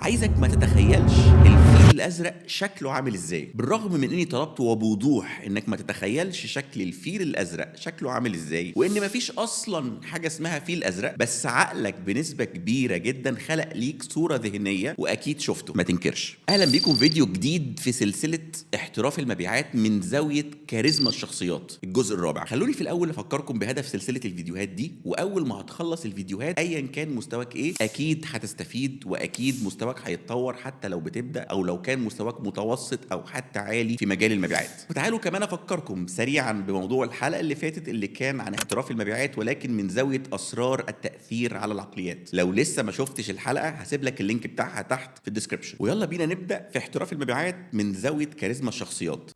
عايزك ما تتخيلش الفيل الازرق شكله عامل ازاي، بالرغم من اني طلبت وبوضوح انك ما تتخيلش شكل الفيل الازرق شكله عامل ازاي، وان مفيش اصلا حاجه اسمها فيل ازرق، بس عقلك بنسبه كبيره جدا خلق ليك صوره ذهنيه واكيد شفته، ما تنكرش. اهلا بيكم فيديو جديد في سلسله احتراف المبيعات من زاويه كاريزما الشخصيات الجزء الرابع. خلوني في الاول افكركم بهدف سلسله الفيديوهات دي، واول ما هتخلص الفيديوهات ايا كان مستواك ايه اكيد هتستفيد، واكيد مستواك هيتطور حتى لو بتبدا او لو كان مستواك متوسط او حتى عالي في مجال المبيعات. وتعالوا كمان افكركم سريعا بموضوع الحلقه اللي فاتت اللي كان عن احتراف المبيعات، ولكن من زاويه اسرار التاثير على العقليات. لو لسه ما شفتش الحلقه هسيب لك اللينك بتاعها تحت في الديسكربشن. ويلا بينا نبدا في احتراف المبيعات من زاويه كاريزما الشخصيات.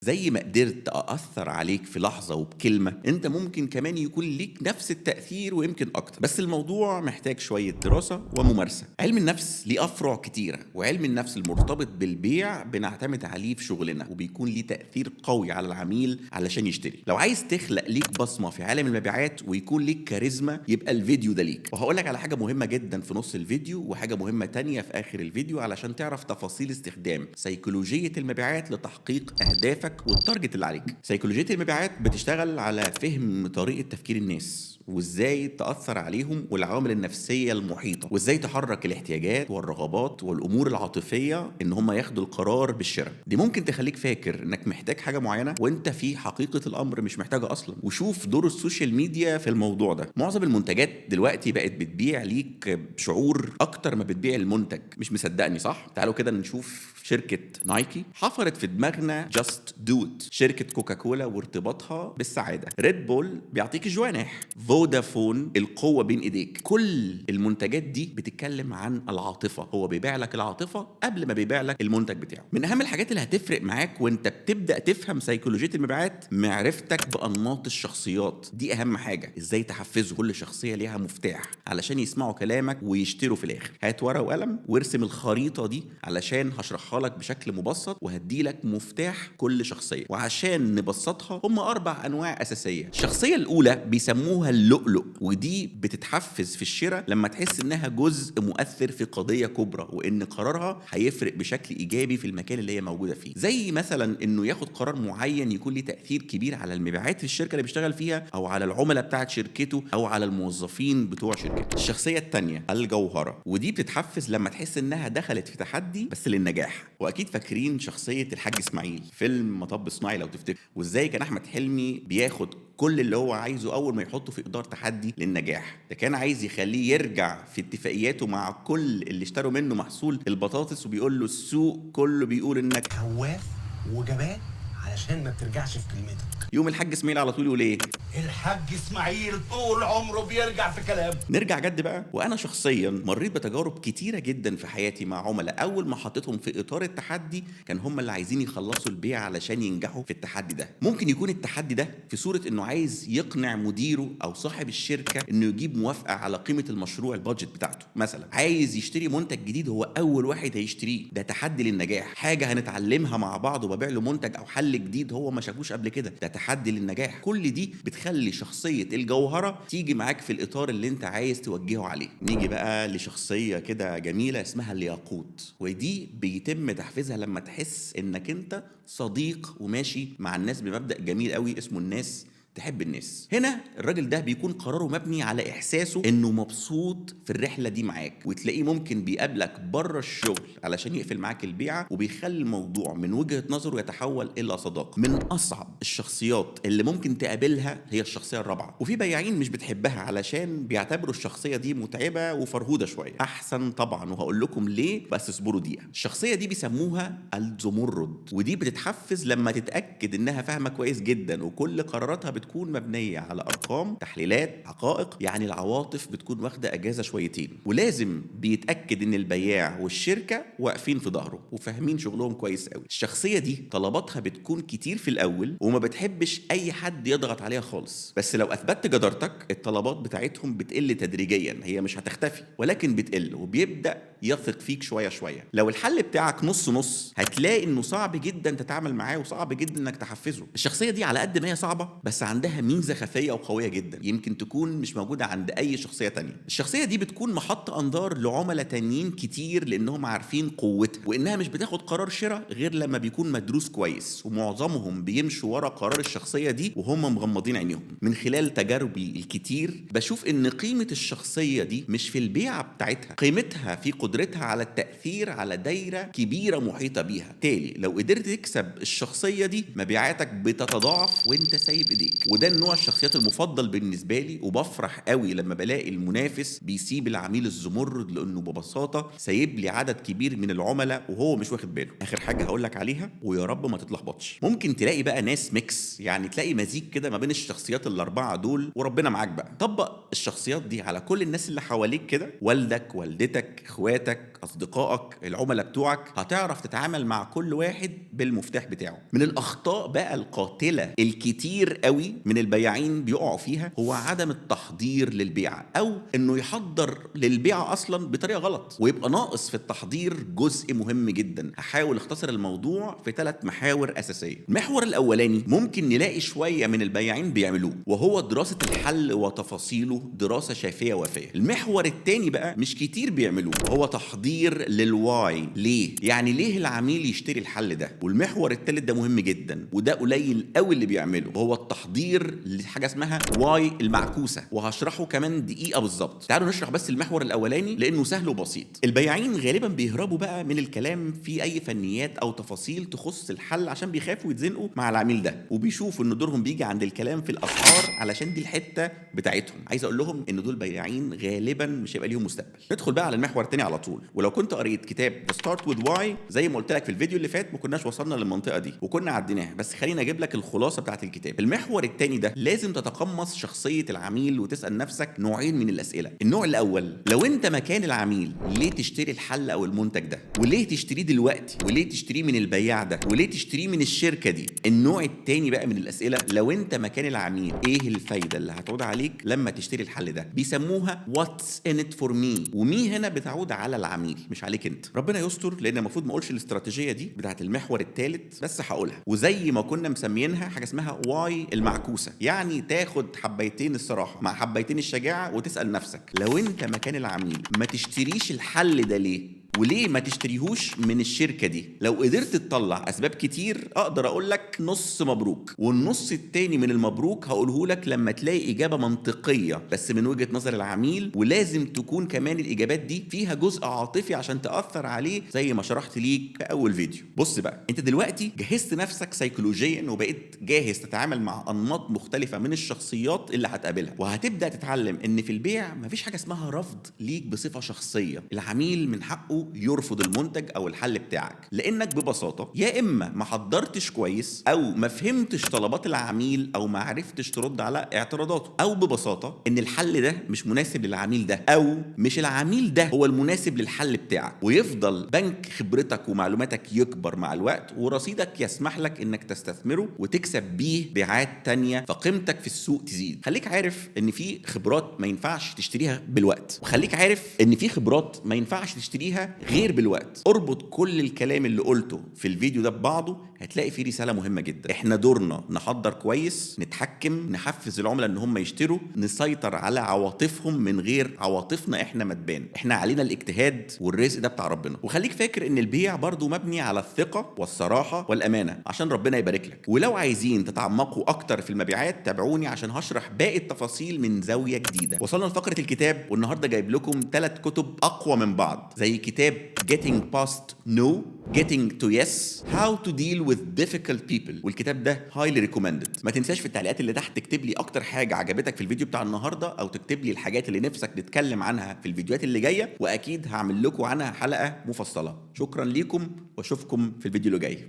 زي ما قدرت أأثر عليك في لحظة وبكلمة، انت ممكن كمان يكون ليك نفس التأثير ويمكن أكتر، بس الموضوع محتاج شوية دراسة وممارسة. علم النفس ليه أفرع كتيرة، وعلم النفس المرتبط بالبيع بنعتمد عليه في شغلنا، وبيكون ليه تأثير قوي على العميل علشان يشتري. لو عايز تخلق ليك بصمة في عالم المبيعات ويكون ليك كاريزما، يبقى الفيديو ده ليك. وهقولك على حاجة مهمة جدا في نص الفيديو، وحاجة مهمة تانية في آخر الفيديو، علشان تعرف تفاصيل استخدام سيكولوجية المبيعات لتحقيق أهدافك والتارجت اللي عليك. سيكولوجية المبيعات بتشتغل على فهم طريقة تفكير الناس، وازاي تأثر عليهم والعوامل النفسية المحيطة، وازاي تحرك الاحتياجات والرغبات والامور العاطفية ان هم ياخدوا القرار بالشراء. دي ممكن تخليك فاكر انك محتاج حاجة معينة وانت في حقيقة الامر مش محتاجة اصلا. وشوف دور السوشيال ميديا في الموضوع ده. معظم المنتجات دلوقتي بقت بتبيع ليك بشعور اكتر ما بتبيع المنتج. مش مصدقني صح؟ تعالوا كده نشوف. شركة نايكي حفرت في دماغنا جاست دو ات، شركة كوكاكولا وارتباطها بالسعادة، ريد بول بيعطيك جوانح، فودافون القوة بين ايديك. كل المنتجات دي بتتكلم عن العاطفة، هو بيبيع لك العاطفة قبل ما بيبيع لك المنتج بتاعه. من اهم الحاجات اللي هتفرق معاك وانت بتبدأ تفهم سيكولوجية المبيعات معرفتك بأنماط الشخصيات. دي اهم حاجة، ازاي تحفزه. كل شخصية ليها مفتاح علشان يسمعوا كلامك ويشتروا في الاخر. هات ورقة وقلم وارسم الخريطة دي علشان هشرحها لك بشكل مبسط، وهدي لك مفتاح كل شخصية. وعشان نبسطها، هم 4 انواع اساسية. الشخصية الاولى بيسموها اللؤلؤ، ودي بتتحفز في الشراء لما تحس انها جزء مؤثر في قضية كبرى، وان قرارها هيفرق بشكل ايجابي في المكان اللي هي موجودة فيه. زي مثلا انه ياخد قرار معين يكون ليه تأثير كبير على المبيعات في الشركة اللي بيشتغل فيها، او على العملاء بتاعت شركته، او على الموظفين بتوع شركته. الشخصية الثانية الجوهرة، ودي بتتحفز لما تحس انها دخلت في تحدي بس للنجاح. واكيد فاكرين شخصية الحاج اسماعيل فيلم مطب صناعي لو تفتكر، وازاي كان احمد حلمي بياخد كل اللي هو عايزه اول ما يحطه في اطار تحدي للنجاح. ده كان عايز يخليه يرجع في اتفاقياته مع كل اللي اشتروا منه محصول البطاطس، وبيقول له السوق كله بيقول انك هواف وجبان علشان ما بترجعش في كلمتك. يوم الحاج اسماعيل على طول يقول ايه؟ الحاج اسماعيل طول عمره بيرجع في كلامه. نرجع جد بقى. وانا شخصيا مريت بتجارب كتيره جدا في حياتي مع عملاء اول ما حطيتهم في اطار التحدي كان هم اللي عايزين يخلصوا البيع علشان ينجحوا في التحدي ده. ممكن يكون التحدي ده في صوره انه عايز يقنع مديره او صاحب الشركه انه يجيب موافقه على قيمه المشروع البادجت بتاعته. مثلا عايز يشتري منتج جديد هو اول واحد هيشتريه، ده تحدي للنجاح. حاجه هنتعلمها مع بعض وببيع له منتج او حل جديد هو ما شافوش قبل كده، ده تحدي للنجاح. كل دي بتخلي شخصيه الجوهره تيجي معاك في الاطار اللي انت عايز توجهه عليه. نيجي بقى لشخصيه كده جميله اسمها الياقوت، ودي بيتم تحفيزها لما تحس انك انت صديق وماشي مع الناس بمبدأ جميل قوي اسمه الناس تحب الناس. هنا الراجل ده بيكون قراره مبني على احساسه انه مبسوط في الرحله دي معاك، وتلاقيه ممكن بيقابلك بره الشغل علشان يقفل معاك البيعه، وبيخلي الموضوع من وجهه نظره يتحول الى صداقه. من اصعب الشخصيات اللي ممكن تقابلها هي الشخصيه الرابعه، وفي بياعين مش بتحبها علشان بيعتبروا الشخصيه دي متعبه وفرهوده شويه. احسن طبعا، وهقول لكم ليه، بس اصبروا دقيقه. الشخصيه دي بيسموها الزمرد، ودي بتتحفز لما تتاكد انها فاهمه كويس جدا، وكل قراراتها بتكون مبنيه على ارقام، تحليلات، حقائق. يعني العواطف بتكون واخده اجازه شويتين، ولازم بيتاكد ان البياع والشركه واقفين في ظهره وفاهمين شغلهم كويس قوي. الشخصيه دي طلباتها بتكون كتير في الاول، وما بتحبش اي حد يضغط عليها خالص، بس لو اثبتت جدارتك الطلبات بتاعتهم بتقل تدريجيا. هي مش هتختفي ولكن بتقل، وبيبدا يثق فيك شويه شويه. لو الحل بتاعك نص نص هتلاقي انه صعب جدا تتعامل معاه وصعب جدا انك تحفزه. الشخصيه دي على قد ما هي صعبه بس عندها ميزه خفيه وقويه جدا يمكن تكون مش موجوده عند اي شخصيه تانية. الشخصيه دي بتكون محط انظار لعملاء تانيين كتير لانهم عارفين قوتها، وانها مش بتاخد قرار شراء غير لما بيكون مدروس كويس، ومعظمهم بيمشوا ورا قرار الشخصيه دي وهم مغمضين عينيهم. من خلال تجاربي الكتير بشوف ان قيمه الشخصيه دي مش في البيعه بتاعتها، قيمتها في قدرتها على التاثير على دايره كبيره محيطه بيها. تالي لو قدرت تكسب الشخصيه دي مبيعاتك بتتضاعف وانت سايب ايديك. وده النوع الشخصيات المفضل بالنسبه لي، وبفرح قوي لما بلاقي المنافس بيسيب العميل الزمرد لانه ببساطه سايب لي عدد كبير من العملاء وهو مش واخد باله. اخر حاجه هقول لك عليها ويا رب ما تتلخبطش، ممكن تلاقي بقى ناس ميكس، يعني تلاقي مزيج كده ما بين الشخصيات الاربعه دول وربنا معاك بقى. طبق الشخصيات دي على كل الناس اللي حواليك كده، والدك، والدتك، اخواتك، اصدقائك، العملاء بتوعك، هتعرف تتعامل مع كل واحد بالمفتاح بتاعه. من الاخطاء بقى القاتله الكتير قوي من البياعين بيقعوا فيها هو عدم التحضير للبيعه، او انه يحضر للبيعه اصلا بطريقه غلط ويبقى ناقص في التحضير جزء مهم جدا. هحاول اختصر الموضوع في 3 محاور اساسيه. المحور الاولاني ممكن نلاقي شويه من البياعين بيعملوه، وهو دراسه الحل وتفاصيله دراسه شافيه وافيه. المحور الثاني بقى مش كتير بيعملوه، هو تحضير للواي، ليه؟ يعني ليه العميل يشتري الحل ده. والمحور الثالث ده مهم جدا وده قليل قوي اللي بيعمله، وهو التحضير لحاجه اسمها واي المعكوسه، وهشرحه كمان دقيقه بالظبط. تعالوا نشرح بس المحور الاولاني لانه سهل وبسيط. البياعين غالبا بيهربوا بقى من الكلام في اي فنيات او تفاصيل تخص الحل عشان بيخافوا يتزنقوا مع العميل ده، وبيشوفوا ان دورهم بيجي عند الكلام في الاسعار علشان دي الحته بتاعتهم. عايز اقول لهم ان دول بياعين غالبا مش هيبقى ليهم مستقبل. ندخل بقى على المحور الثاني على طول. ولو كنت قريت كتاب Start with Why زي ما قلت لك في الفيديو اللي فات ما كناش وصلنا للمنطقه دي وكنا عديناها، بس خلينا اجيب لك الخلاصه بتاعت الكتاب. المحور الثاني ده لازم تتقمص شخصيه العميل وتسال نفسك نوعين من الاسئله. النوع الاول، لو انت مكان العميل ليه تشتري الحل او المنتج ده؟ وليه تشتريه دلوقتي؟ وليه تشتريه من البياع ده؟ وليه تشتريه من الشركه دي؟ النوع الثاني بقى من الاسئله، لو انت مكان العميل ايه الفايده اللي هتعود عليك لما تشتري الحل ده؟ بيسموها what's in it for me، ومي هنا بتعود على العميل مش عليك انت. ربنا يستر لان المفروض ما اقولش الاستراتيجيه دي بتاعت المحور الثالث بس هقولها، وزي ما كنا مسميينها حاجه اسمها واي المعكوسه، يعني تاخد حبيتين الصراحه مع حبيتين الشجاعه وتسال نفسك لو انت مكان العميل ما تشتريش الحل ده ليه؟ وليه ما تشتريهوش من الشركة دي؟ لو قدرت تطلع أسباب كتير أقدر أقول لك نص مبروك، والنص التاني من المبروك هقوله لك لما تلاقي إجابة منطقية بس من وجهة نظر العميل، ولازم تكون كمان الإجابات دي فيها جزء عاطفي عشان تأثر عليه زي ما شرحت ليك في أول فيديو. بص بقى، أنت دلوقتي جهزت نفسك سيكولوجيا وبقيت جاهز تتعامل مع أنماط مختلفة من الشخصيات اللي هتقابلها، وهتبدأ تتعلم إن في البيع مفيش حاجة اسمها رفض ليك بصفة شخصية. العميل من حقه يرفض المنتج او الحل بتاعك لانك ببساطه يا اما ما حضرتش كويس، او ما فهمتش طلبات العميل، او ما عرفتش ترد على اعتراضاته، او ببساطه ان الحل ده مش مناسب للعميل ده، او مش العميل ده هو المناسب للحل بتاعك. ويفضل بنك خبرتك ومعلوماتك يكبر مع الوقت، ورصيدك يسمح لك انك تستثمره وتكسب بيه بيعات تانية، فقيمتك في السوق تزيد. خليك عارف ان في خبرات ما ينفعش تشتريها بالوقت، وخليك عارف ان في خبرات ما ينفعش تشتريها غير بالوقت. اربط كل الكلام اللي قلته في الفيديو ده ببعضه، هتلاقي فيه رسالة مهمة جدا. احنا دورنا نحضر كويس، نتحكم، نحفز العملاء ان هم يشتروا، نسيطر على عواطفهم من غير عواطفنا احنا ما تبان. احنا علينا الاجتهاد والرزق ده بتاع ربنا. وخليك فاكر ان البيع برضو مبني على الثقة والصراحة والامانة عشان ربنا يبارك لك. ولو عايزين تتعمقوا اكتر في المبيعات تابعوني عشان هشرح باقي التفاصيل من زاوية جديدة. وصلنا لفقرة الكتاب، والنهارده جايب لكم 3 كتب اقوى من بعض، زي كتاب Getting Past No, Getting to Yes, How to Deal with Difficult People، والكتاب ده highly recommended. ما تنساش في التعليقات اللي تحت تكتب لي اكتر حاجة عجبتك في الفيديو بتاع النهارده، او تكتب لي الحاجات اللي نفسك نتكلم عنها في الفيديوهات اللي جاية، واكيد هعمل لكم عنها حلقة مفصلة. شكرا ليكم واشوفكم في الفيديو اللي جاي.